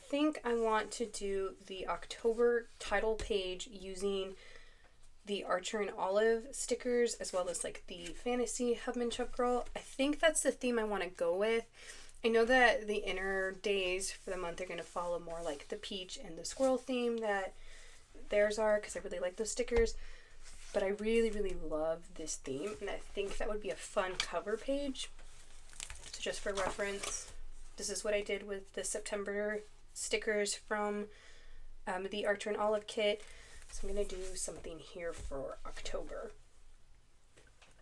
think I want to do the October title page using the Archer and Olive stickers, as well as like the fantasy Hubman and Chubgirl. I think that's the theme I want to go with. I know that the inner days for the month are going to follow more like the peach and the squirrel theme that theirs are, because I really like those stickers. But I really, really love this theme, and I think that would be a fun cover page. So just for reference, this is what I did with the September stickers from the Archer and Olive kit. So I'm going to do something here for October.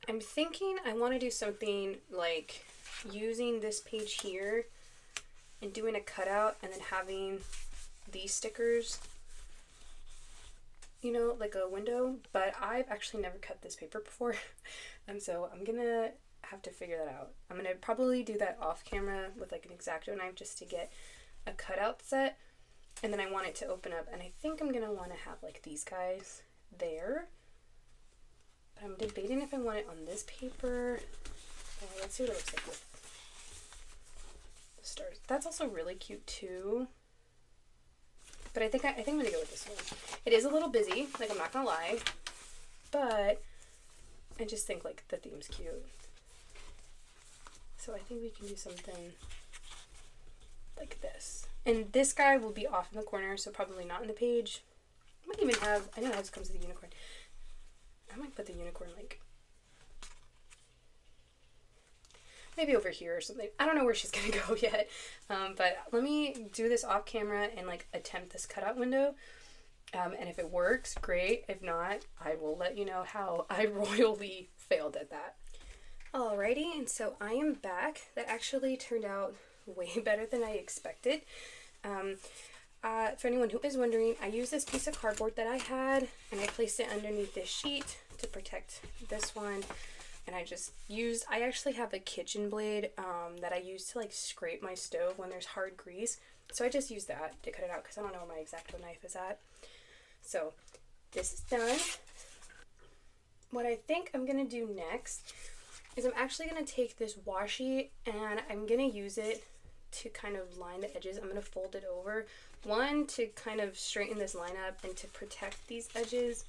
I'm thinking I want to do something like using this page here and doing a cutout and then having these stickers, you know, like a window. But I've actually never cut this paper before, and so I'm going to have to figure that out. I'm going to probably do that off camera with like an X-Acto knife just to get a cutout set. And then I want it to open up, and I think I'm going to want to have like these guys there. But I'm debating if I want it on this paper. Let's see what it looks like with the stars. That's also really cute too. But I think I'm going to go with this one. It is a little busy, like I'm not going to lie. But I just think like the theme's cute. So I think we can do something like this. And this guy will be off in the corner, so probably not in the page. I might even have, I know how this comes with the unicorn. I might put the unicorn like maybe over here or something. I don't know where she's gonna go yet. But let me do this off camera and like attempt this cutout window. And if it works, great. If not, I will let you know how I royally failed at that. Alrighty, and so I am back. That actually turned out way better than I expected. For anyone who is wondering, I used this piece of cardboard that I had, and I placed it underneath this sheet to protect this one. And I actually have a kitchen blade that I use to like scrape my stove when there's hard grease. So I just used that to cut it out because I don't know where my X-Acto knife is at. So this is done. What I think I'm going to do next is I'm actually going to take this washi and I'm going to use it to kind of line the edges. I'm going to fold it over. One, to kind of straighten this line up and to protect these edges.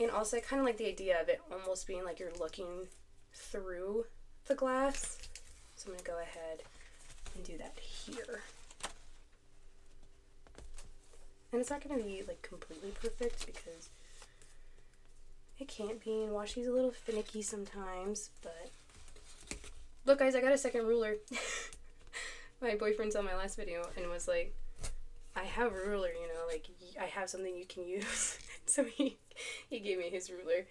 And also I kind of like the idea of it almost being like you're looking through the glass. So I'm going to go ahead and do that here. And it's not going to be like completely perfect because it can't be, and washi's a little finicky sometimes, but look guys, I got a second ruler. My boyfriend saw my last video and was like, I have a ruler, you know, like I have something you can use. So he gave me his ruler.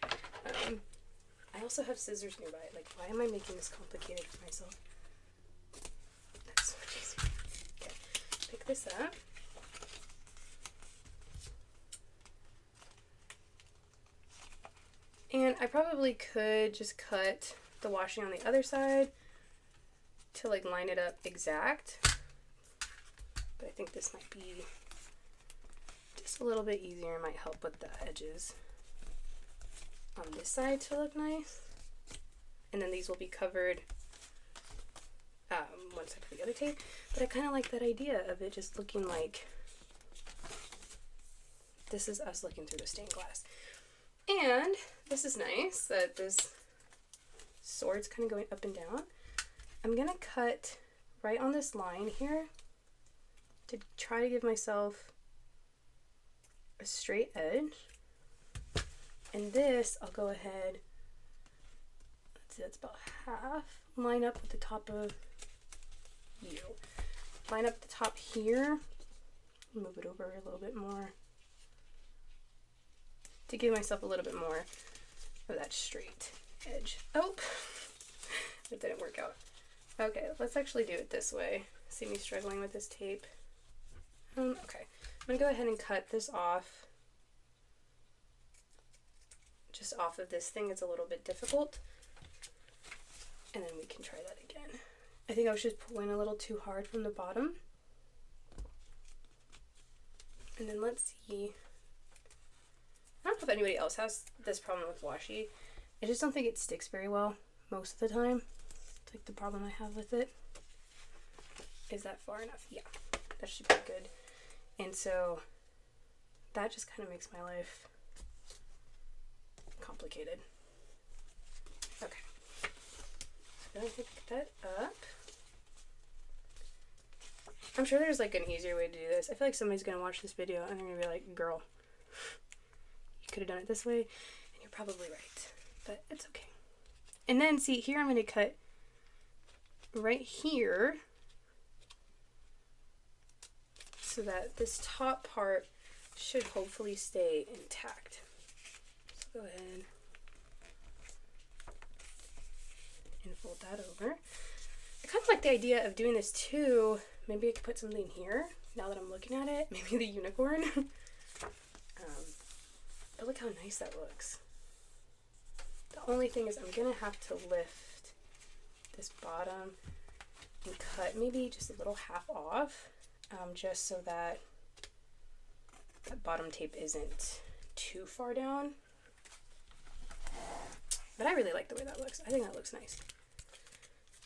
I also have scissors nearby. Like, why am I making this complicated for myself? That's so much easier. Okay, pick this up. And I probably could just cut the washi on the other side to like line it up exact. But I think this might be just a little bit easier. It might help with the edges on this side to look nice. And then these will be covered one side for the other tape. But I kind of like that idea of it just looking like this is us looking through the stained glass. And this is nice that this sword's kind of going up and down. I'm going to cut right on this line here to try to give myself a straight edge. And this, I'll go ahead, let's see, that's about half, line up with the top of you. Line up the top here, move it over a little bit more to give myself a little bit more of that straight edge. Oh, it didn't work out. Okay, let's actually do it this way. See me struggling with this tape. Okay, I'm gonna go ahead and cut this off. Just off of this thing, it's a little bit difficult. And then we can try that again. I think I was just pulling a little too hard from the bottom. And then let's see. I don't know if anybody else has this problem with washi. I just don't think it sticks very well most of the time. It's like the problem I have with it. Is that far enough? Yeah, that should be good. And so that just kind of makes my life complicated. Okay. So I'm gonna pick that up. I'm sure there's like an easier way to do this. I feel like somebody's gonna watch this video and they're gonna be like, girl, you could have done it this way, and you're probably right. But it's okay. And then see here, I'm gonna cut right here so that this top part should hopefully stay intact. So go ahead and fold that over. I kind of like the idea of doing this too. Maybe I could put something here now that I'm looking at it. Maybe the unicorn. But look how nice that looks. The only thing is I'm gonna have to lift this bottom and cut maybe just a little half off, just so that that bottom tape isn't too far down. But I really like the way that looks. I think that looks nice.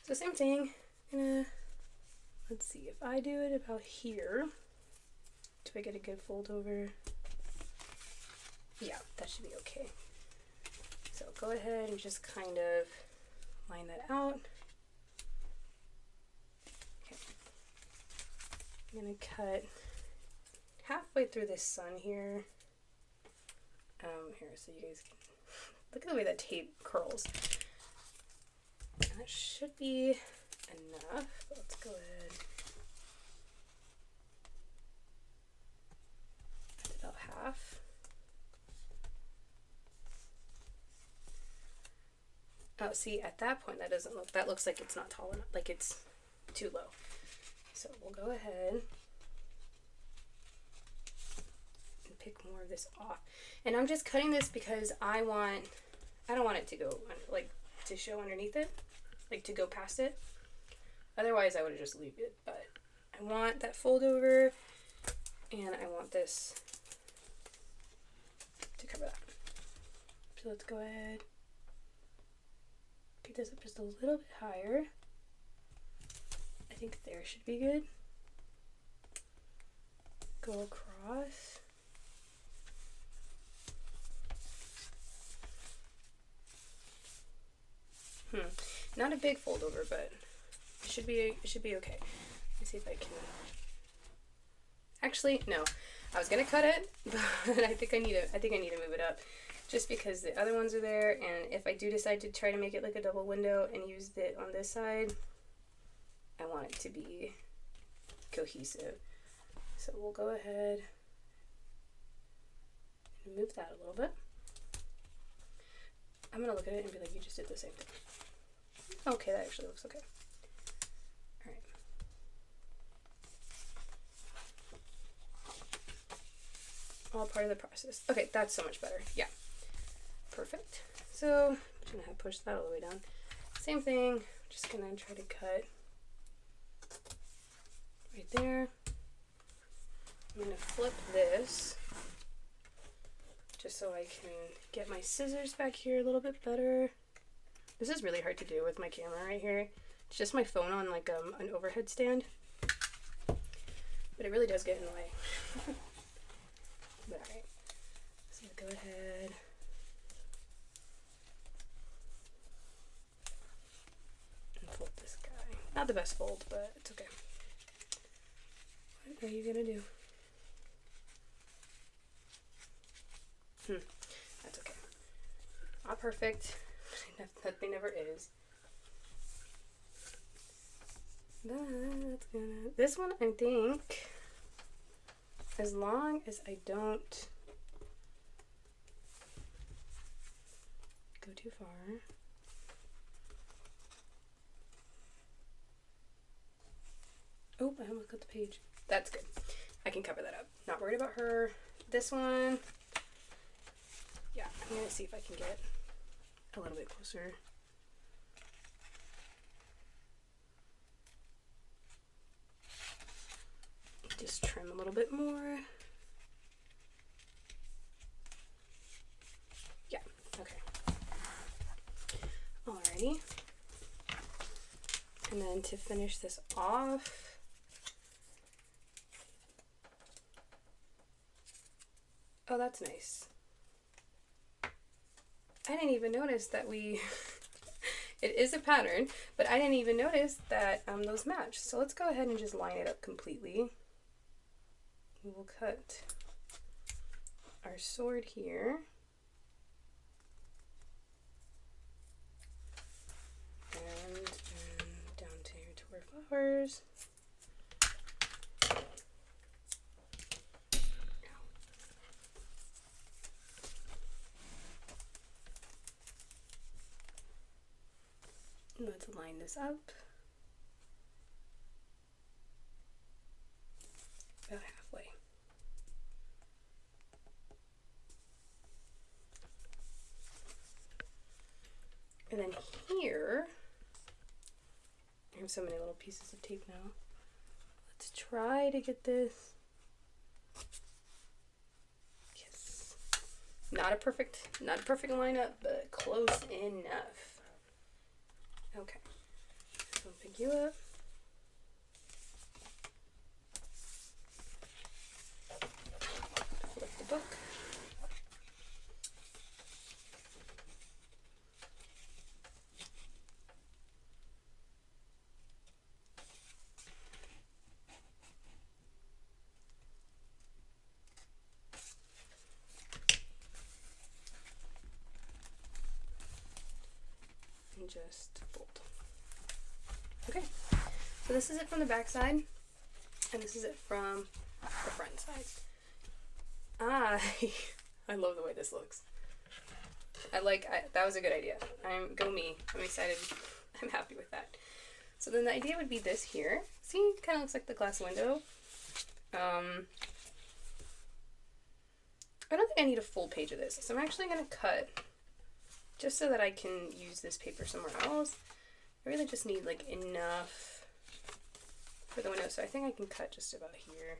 So same thing, let's see, if I do it about here, do I get a good fold over? Yeah, that should be okay. So go ahead and just kind of line that out. Okay. I'm gonna cut halfway through this sun here. Here, so you guys can look at the way that tape curls. That should be enough. But let's go ahead. Cut about half. Oh, see, at that point, that doesn't look, that looks like it's not tall enough, like it's too low. So we'll go ahead and pick more of this off. And I'm just cutting this because I don't want it to go, like, to show underneath it, like to go past it. Otherwise, I would have just left it, but I want that fold over, and I want this to cover that. So let's go ahead. Pick this up just a little bit higher. I think there should be good. Go across. Not a big fold over, but it should be okay. Let me see if I can. Actually, no. I was gonna cut it, but I think I need to move it up. Just because the other ones are there, and if I do decide to try to make it like a double window and use it on this side, I want it to be cohesive. So we'll go ahead and move that a little bit. I'm gonna look at it and be like, you just did the same thing. Okay, that actually looks okay. Alright. All part of the process. Okay, that's so much better. Yeah. Perfect. So I'm just gonna push that all the way down. Same thing, just gonna try to cut right there. I'm gonna flip this just so I can get my scissors back here a little bit better. This is really hard to do with my camera right here. It's just my phone on like an overhead stand, but it really does get in the way. But alright, so go ahead. Fold this guy. Not the best fold, but it's okay. What are you gonna do? That's okay. Not perfect. Nothing ever is. That's gonna. This one, I think, as long as I don't go too far. Oh, I almost got the page. That's good. I can cover that up. Not worried about her. This one, yeah, I'm gonna see if I can get a little bit closer. Just trim a little bit more. Yeah, okay. Alrighty. And then to finish this off, Oh, that's nice. I didn't even notice that we... It is a pattern, but I didn't even notice that those match. So let's go ahead and just line it up completely. We will cut our sword here. And down to our flowers. Let's line this up about halfway. And then here, I have so many little pieces of tape now. Let's try to get this. Yes. Not a perfect lineup, but close enough. Okay, so I'll pick you up. Flip the book. And just fold. Okay, so this is it from the back side, and this is it from the front side. I love the way this looks. That was a good idea. Go me. I'm excited. I'm happy with that. So then the idea would be this here. See, it kind of looks like the glass window. I don't think I need a full page of this, so I'm actually going to cut just so that I can use this paper somewhere else. I really just need like enough for the window, so I think I can cut just about here.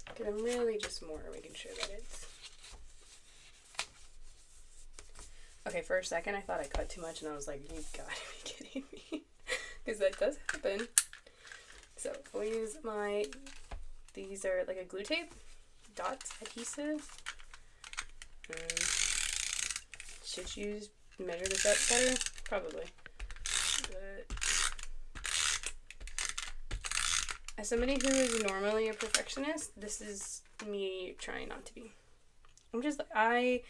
Because I'm really just more making sure that it's... Okay, for a second I thought I cut too much and I was like, you gotta be kidding me. Because that does happen. So I'll use these are like a glue tape. Dots adhesive. Should measure this up better? Probably. But as somebody who is normally a perfectionist, this is me trying not to be. I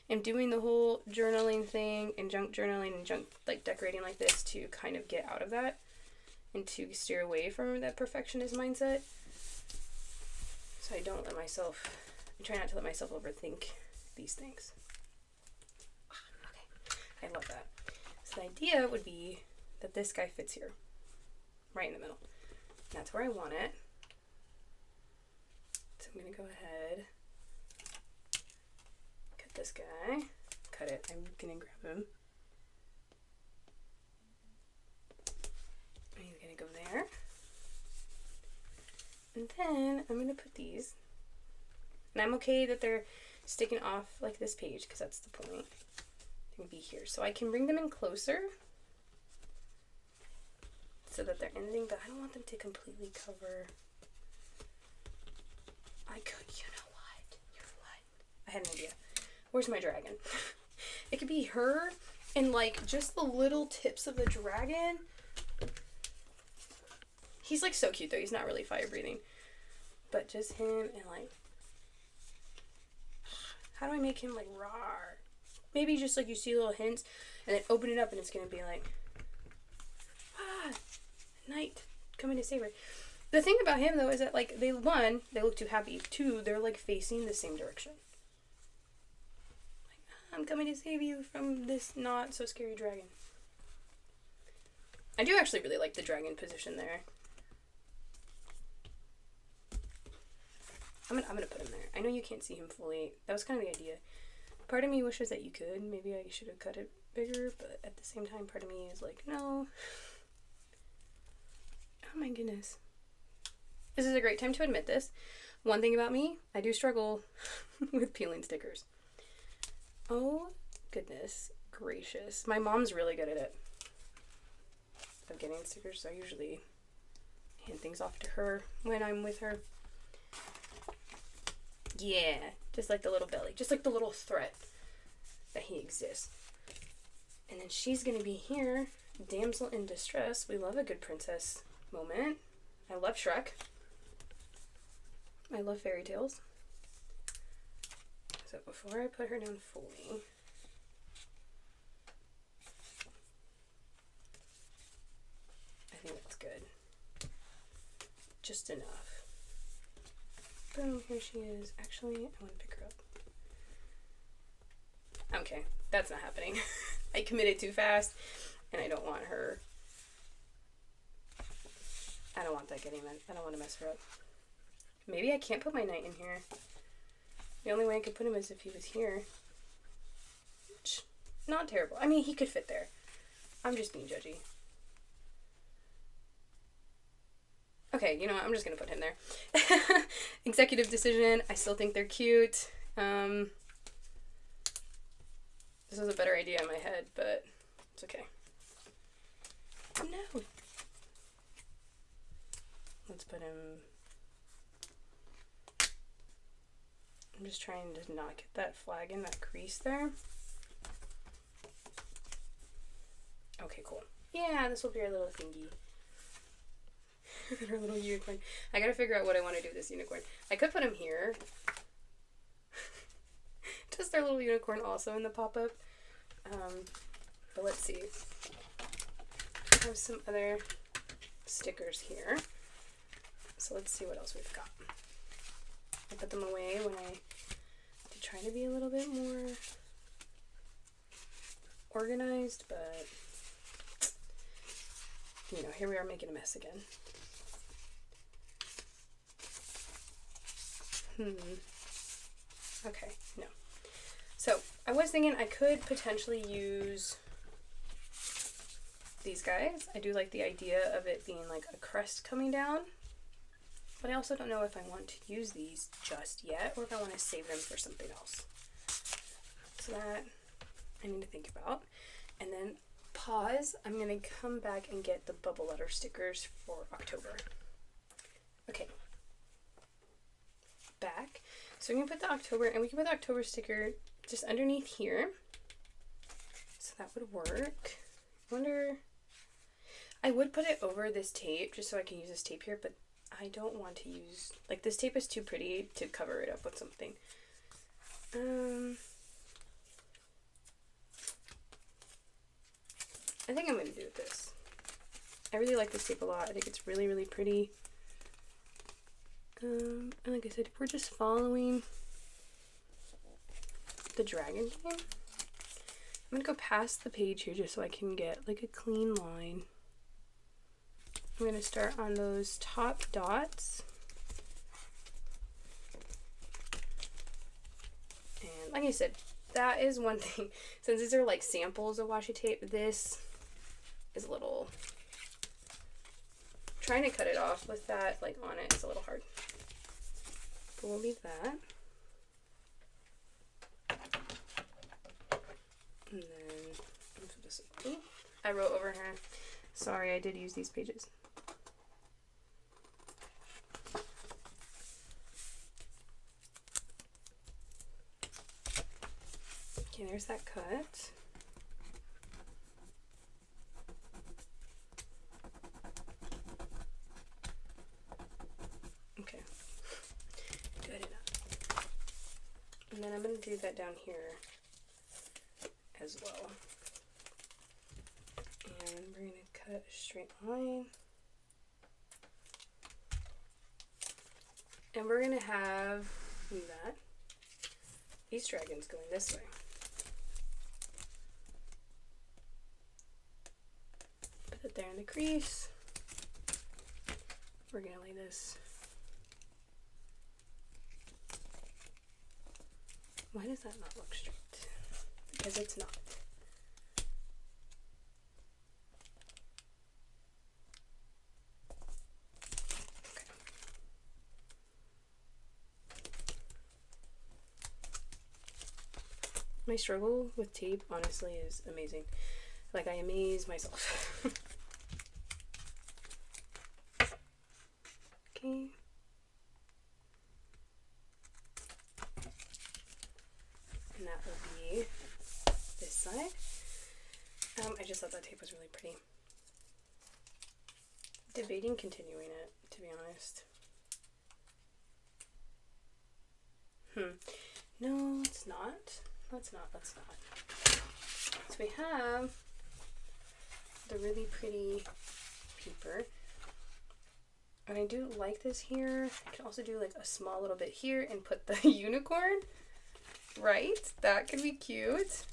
am doing the whole journaling thing and junk journaling and junk like decorating like this to kind of get out of that and to steer away from that perfectionist mindset. So I try not to let myself overthink these things. Okay, I love that. So the idea would be that this guy fits here, right in the middle. And that's where I want it. So I'm gonna go ahead, cut this guy, cut it, I'm gonna grab him. And he's gonna go there. And then I'm going to put these, and I'm okay that they're sticking off like this page because that's the point. They're going to be here. So I can bring them in closer so that they're ending, but I don't want them to completely cover. You know what? I had an idea. Where's my dragon? It could be her and like just the little tips of the dragon. He's like so cute though, he's not really fire breathing. But just him and like, how do I make him like rawr? Maybe just like you see little hints and then open it up and it's gonna be like, night, coming to save her. The thing about him though is that like, they look too happy. 2, they're like facing the same direction. Like, I'm coming to save you from this not so scary dragon. I do actually really like the dragon position there. I'm gonna put him there. I know you can't see him fully. That was kind of the idea. Part of me wishes that you could. Maybe I should have cut it bigger, but at the same time, part of me is like, no. Oh my goodness. This is a great time to admit this. One thing about me, I do struggle with peeling stickers. Oh goodness gracious. My mom's really good at it. of getting stickers, so I usually hand things off to her when I'm with her. Yeah, just like the little belly, just like the little threat that he exists. And then she's gonna be here, damsel in distress. We love a good princess moment. I love Shrek. I love fairy tales. So before I put her down fully, I think that's good. Just enough. Boom, here she is. Actually, I want to pick her up. Okay, that's not happening. I committed too fast, and I don't want her. I don't want that getting in. I don't want to mess her up. Maybe I can't put my knight in here. The only way I could put him is if he was here. Not terrible. I mean, he could fit there. I'm just being judgy. Okay, you know what? I'm just going to put him there. Executive decision. I still think they're cute. This was a better idea in my head, but it's okay. No. Let's put him... I'm just trying to not get that flag in that crease there. Okay, cool. Yeah, this will be our little thingy. Our little unicorn. I gotta figure out what I want to do with this unicorn. I could put him here. Does their little unicorn also in the pop-up? But let's see. I have some other stickers here. So let's see what else we've got. I put them away when I try to be a little bit more organized, but you know, here we are making a mess again. Okay, no. So I was thinking I could potentially use these guys. I do like the idea of it being like a crest coming down, but I also don't know if I want to use these just yet or if I want to save them for something else. So that I need to think about. And then pause. I'm going to come back and get the bubble letter stickers for October. Okay. Back. So we can put the October, and we can put the October sticker just underneath here. So that would work. I wonder, I would put it over this tape just so I can use this tape here, but I don't want to use, like, this tape is too pretty to cover it up with something. I think I'm going to do this. I really like this tape a lot. I think it's really, really pretty. And like I said, we're just following the dragon game. I'm going to go past the page here just so I can get like a clean line. I'm going to start on those top dots. And like I said, that is one thing. Since these are like samples of washi tape, this is a little... Trying to cut it off with that like on it is a little hard. But we'll leave that. And then this, ooh, I wrote over here. Sorry, I did use these pages. Okay, there's that cut. Okay, good enough. And then I'm going to do that down here as well. And we're going to cut a straight line. And we're going to have that. These dragons going this way. Put it there in the crease. We're going to lay this. Why does that not look straight? Because it's not. Okay. My struggle with tape, honestly, is amazing. Like, I amaze myself. Okay. And that will be this side. I just thought that tape was really pretty. Debating continuing it, to be honest. No, it's not. Let's not. So we have the really pretty paper. And I do like this here. I can also do like a small little bit here and put the unicorn. Right? That could be cute.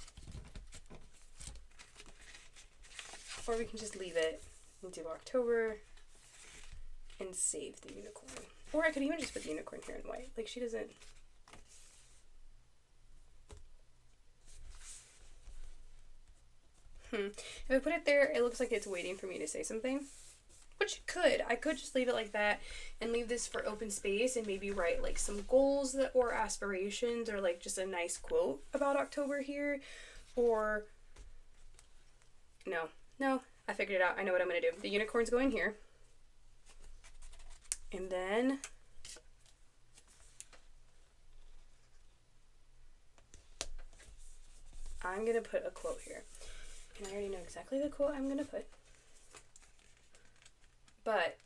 Or we can just leave it and do October and save the unicorn. Or I could even just put the unicorn here in white. Like, she doesn't... If I put it there, it looks like it's waiting for me to say something. Which it could. I could just leave it like that and leave this for open space and maybe write like some goals that, or aspirations, or like just a nice quote about October here. Or... No, I figured it out. I know what I'm going to do. The unicorn's going here. And then I'm going to put a quote here. And I already know exactly the quote I'm going to put. But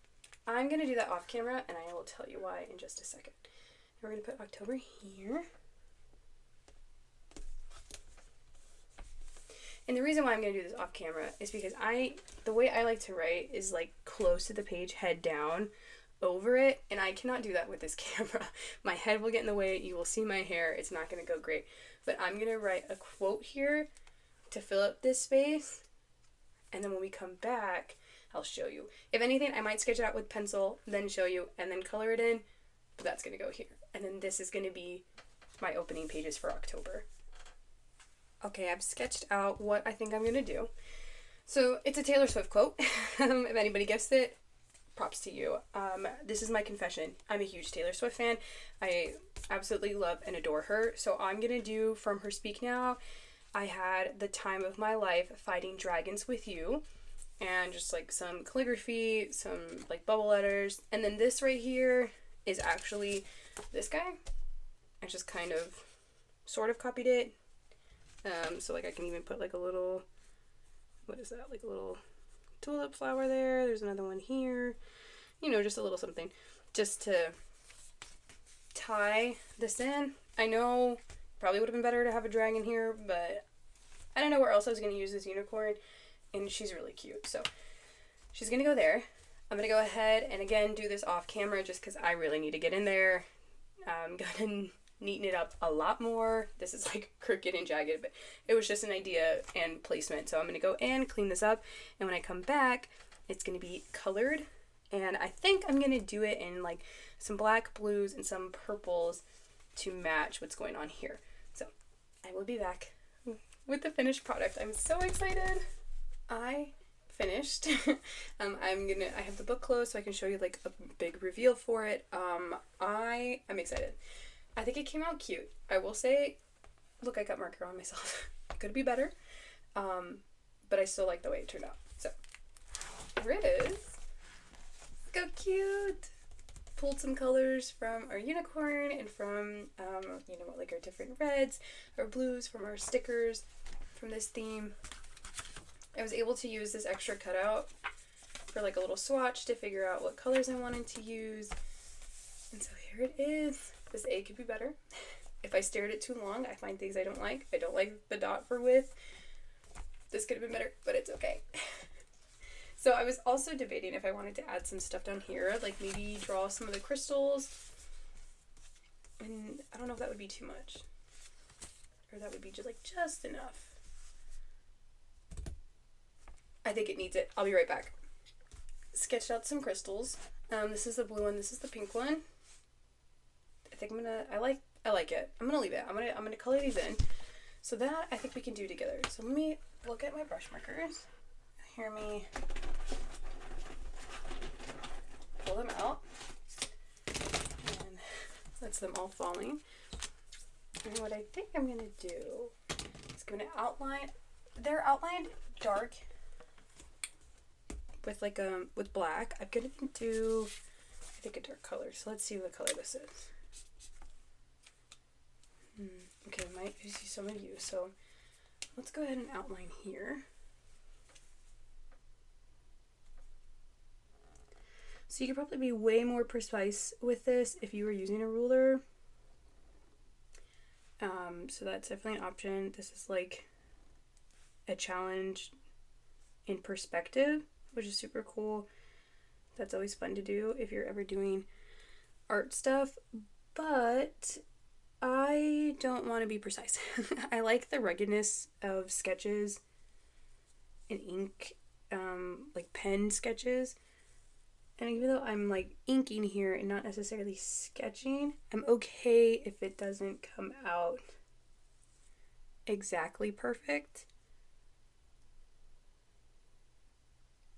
I'm going to do that off camera, and I will tell you why in just a second. And we're going to put October here. And the reason why I'm going to do this off camera is because the way I like to write is like close to the page, head down over it, and I cannot do that with this camera. My head will get in the way, you will see my hair, it's not going to go great. But I'm going to write a quote here to fill up this space, and then when we come back, I'll show you. If anything, I might sketch it out with pencil, then show you, and then color it in, but that's going to go here. And then this is going to be my opening pages for October. Okay, I've sketched out what I think I'm going to do. So it's a Taylor Swift quote. If anybody guessed it, props to you. This is my confession. I'm a huge Taylor Swift fan. I absolutely love and adore her. So I'm going to do from her Speak Now, I had the time of my life fighting dragons with you. And just like some calligraphy, some like bubble letters. And then this right here is actually this guy. I just kind of sort of copied it. So like I can even put like a little, what is that? Like a little tulip flower there. There's another one here. You know, just a little something. Just to tie this in. I know probably would have been better to have a dragon here, but I don't know where else I was going to use this unicorn. And she's really cute. So she's going to go there. I'm going to go ahead and again do this off camera just because I really need to get in there. I'm going to neaten it up a lot more. This is like crooked and jagged, but it was just an idea and placement. So I'm going to go in, clean this up, and when I come back, it's going to be colored. And I think I'm going to do it in like some black, blues, and some purples to match what's going on here. So I will be back with the finished product. I'm so excited. I finished. I have the book closed so I can show you like a big reveal for it. I am excited. I think it came out cute. I will say, look, I got marker on myself. It could be better. But I still like the way it turned out. So here it is. Look how cute. Pulled some colors from our unicorn and from, you know, like our different reds or blues from our stickers from this theme. I was able to use this extra cutout for like a little swatch to figure out what colors I wanted to use. And so here it is. This A could be better. If I stare at it too long, I find things I don't like. I don't like the dot for width. This could have been better, but it's okay. So I was also debating if I wanted to add some stuff down here, like maybe draw some of the crystals. And I don't know if that would be too much. Or that would be just enough. I think it needs it. I'll be right back. Sketched out some crystals. This is the blue one, this is the pink one. I think I like it. I'm gonna leave it. I'm gonna color these in. So that I think we can do together. So let me look at my brush markers. Hear me pull them out. And that's them all falling. And what I think I'm gonna do is gonna outline. They're outlined dark with like with black. I'm gonna do, I think a dark color. So let's see what color this is. Okay, I might see some of you. So let's go ahead and outline here. So you could probably be way more precise with this if you were using a ruler. So that's definitely an option. This is like a challenge in perspective, which is super cool. That's always fun to do if you're ever doing art stuff, but I don't want to be precise. I like the ruggedness of sketches and ink, like pen sketches. And even though I'm like inking here and not necessarily sketching, I'm okay if it doesn't come out exactly perfect.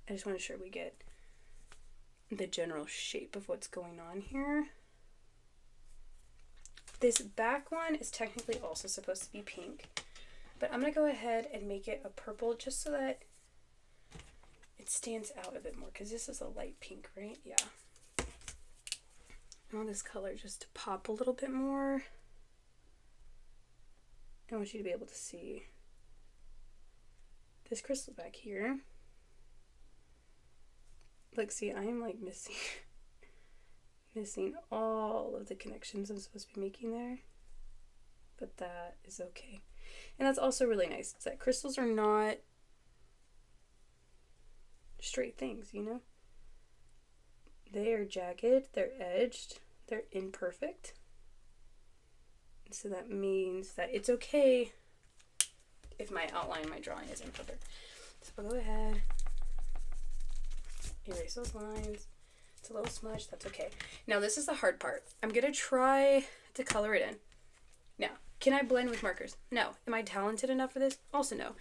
I just want to make sure we get the general shape of what's going on here. This back one is technically also supposed to be pink, but I'm going to go ahead and make it a purple just so that it stands out a bit more, because this is a light pink, right? Yeah. I want this color just to pop a little bit more. I want you to be able to see this crystal back here. Like, see, I am like missing all of the connections I'm supposed to be making there, but that is okay. And that's also really nice. It's that crystals are not straight things, you know? They are jagged, they're edged, they're imperfect. And so that means that it's okay if my outline, my drawing is imperfect. So I'll go ahead, erase those lines. It's a little smudged, that's okay. Now this is the hard part. I'm gonna try to color it in. Now, can I blend with markers? No. Am I talented enough for this? Also no.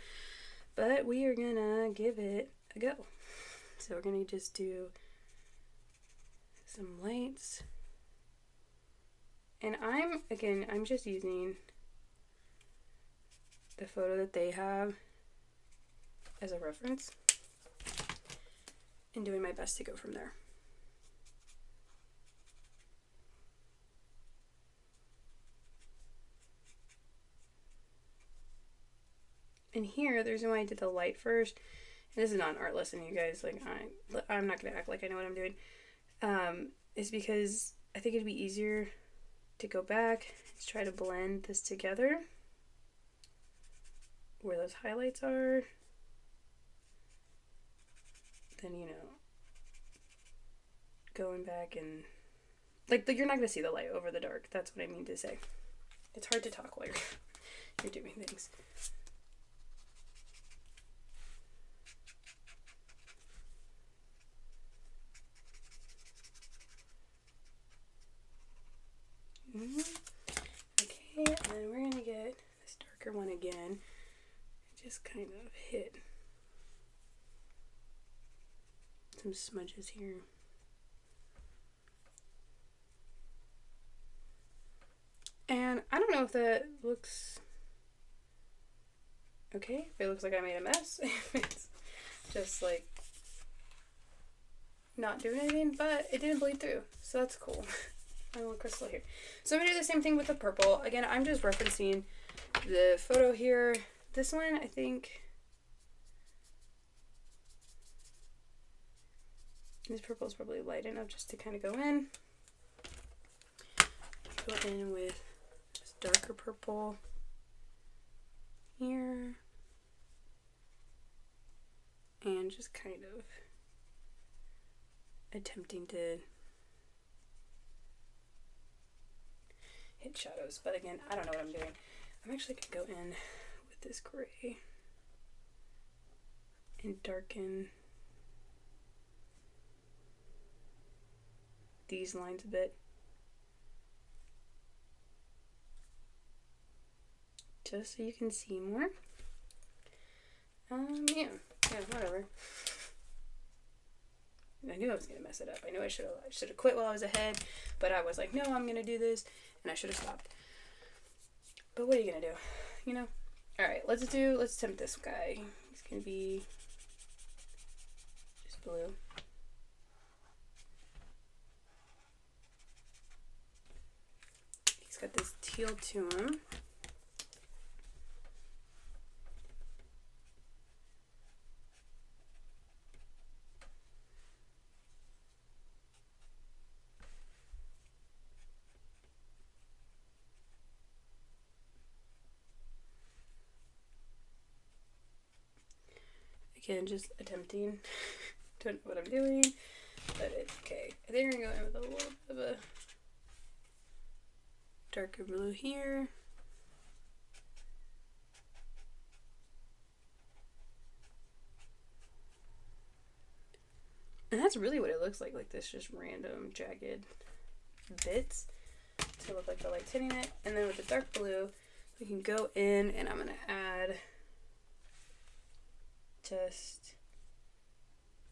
But we are gonna give it a go. So we're gonna just do some lights. And I'm just using the photo that they have as a reference and doing my best to go from there. And here, the reason why I did the light first, and this is not an art lesson, you guys, like, I'm not gonna act like I know what I'm doing, is because I think it'd be easier to go back and try to blend this together where those highlights are, then, you know, going back and, like you're not gonna see the light over the dark. That's what I mean to say. It's hard to talk while you're doing things. Okay, and then we're gonna get this darker one again. Just kind of hit some smudges here. And I don't know if that looks okay, if it looks like I made a mess, if it's just like not doing anything, but it didn't bleed through, so that's cool. My little crystal here. So I'm gonna do the same thing with the purple. Again, I'm just referencing the photo here. This one, I think this purple is probably light enough just to kind of go in. Go in with this darker purple here. And just kind of attempting to hit shadows. But again, I don't know what I'm doing. I'm actually going to go in with this gray and darken these lines a bit. Just so you can see more. Yeah, whatever. I knew I was gonna mess it up. I knew I should have quit while I was ahead, but I was like, no, I'm gonna do this, and I should have stopped. But what are you gonna do? You know? Alright, let's attempt this guy. He's gonna be just blue. appeal to them. Again, just attempting. Don't know what I'm doing, but it's okay. I think we're going with a little bit of a darker blue here. And that's really what it looks like this just random jagged bits to look like the light's hitting it. And then with the dark blue, we can go in and I'm going to add just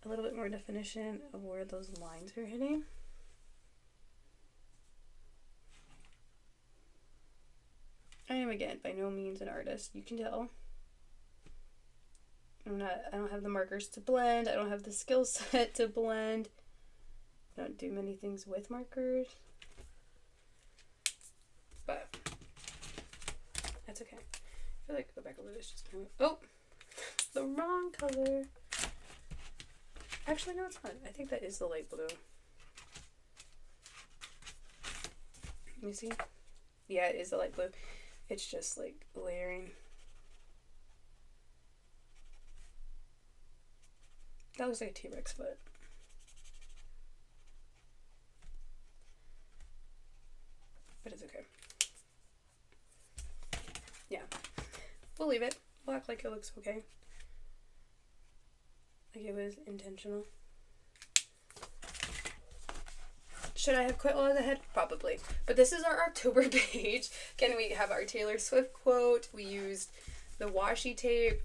a little bit more definition of where those lines are hitting. I am, again, by no means an artist, you can tell. I don't have the markers to blend, I don't have the skill set to blend. I don't do many things with markers. But that's okay. I feel like go back over this just kind of, oh! The wrong color. Actually, no, it's not. I think that is the light blue. Let me see. Yeah, it is the light blue. It's just like layering. That looks like a T-Rex foot. But it's okay. Yeah. We'll leave it. We'll act like it looks okay. Like it was intentional. Should I have quit while I was ahead? Probably. But this is our October page. Again, we have our Taylor Swift quote. We used the washi tape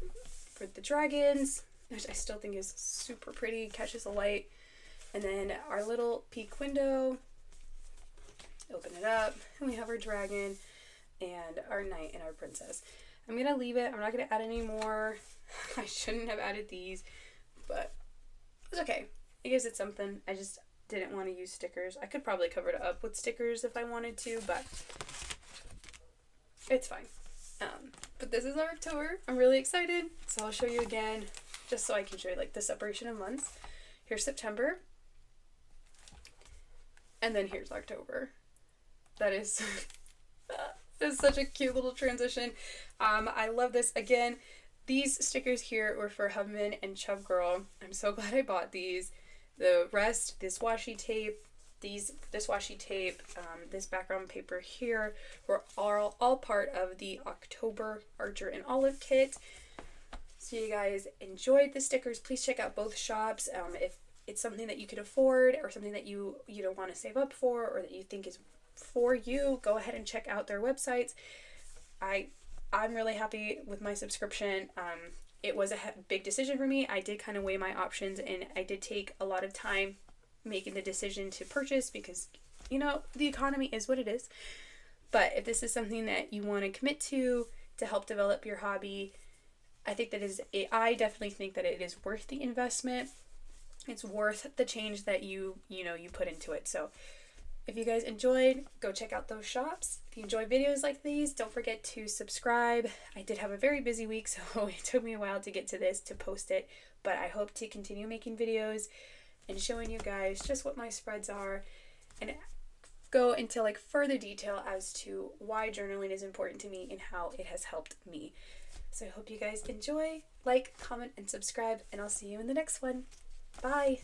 for the dragons, which I still think is super pretty, catches the light. And then our little peek window. Open it up, and we have our dragon and our knight and our princess. I'm going to leave it. I'm not going to add any more. I shouldn't have added these, but it's okay. I guess it's something. I just didn't want to use stickers. I could probably cover it up with stickers if I wanted to, but it's fine. But this is our October. I'm really excited, so I'll show you again, just so I can show you like the separation of months. Here's September, and then here's October. That is... This is such a cute little transition. I love this. Again, these stickers here were for Hubman and Chubgirl. I'm so glad I bought these. The rest, this washi tape, this washi tape, this background paper here, were all part of the October Archer and Olive kit. So you guys enjoyed the stickers. Please check out both shops. If it's something that you could afford or something that you don't want to save up for or that you think is for you, go ahead and check out their websites. I'm really happy with my subscription. It was a big decision for me. I did kind of weigh my options, and I did take a lot of time making the decision to purchase because, you know, the economy is what it is. But if this is something that you want to commit to help develop your hobby, I think that I definitely think that it is worth the investment. It's worth the change that you put into it. So if you guys enjoyed, go check out those shops. If you enjoy videos like these, don't forget to subscribe. I did have a very busy week, so it took me a while to get to this, to post it. But I hope to continue making videos and showing you guys just what my spreads are and go into like further detail as to why journaling is important to me and how it has helped me. So I hope you guys enjoy. Like, comment, and subscribe, and I'll see you in the next one. Bye!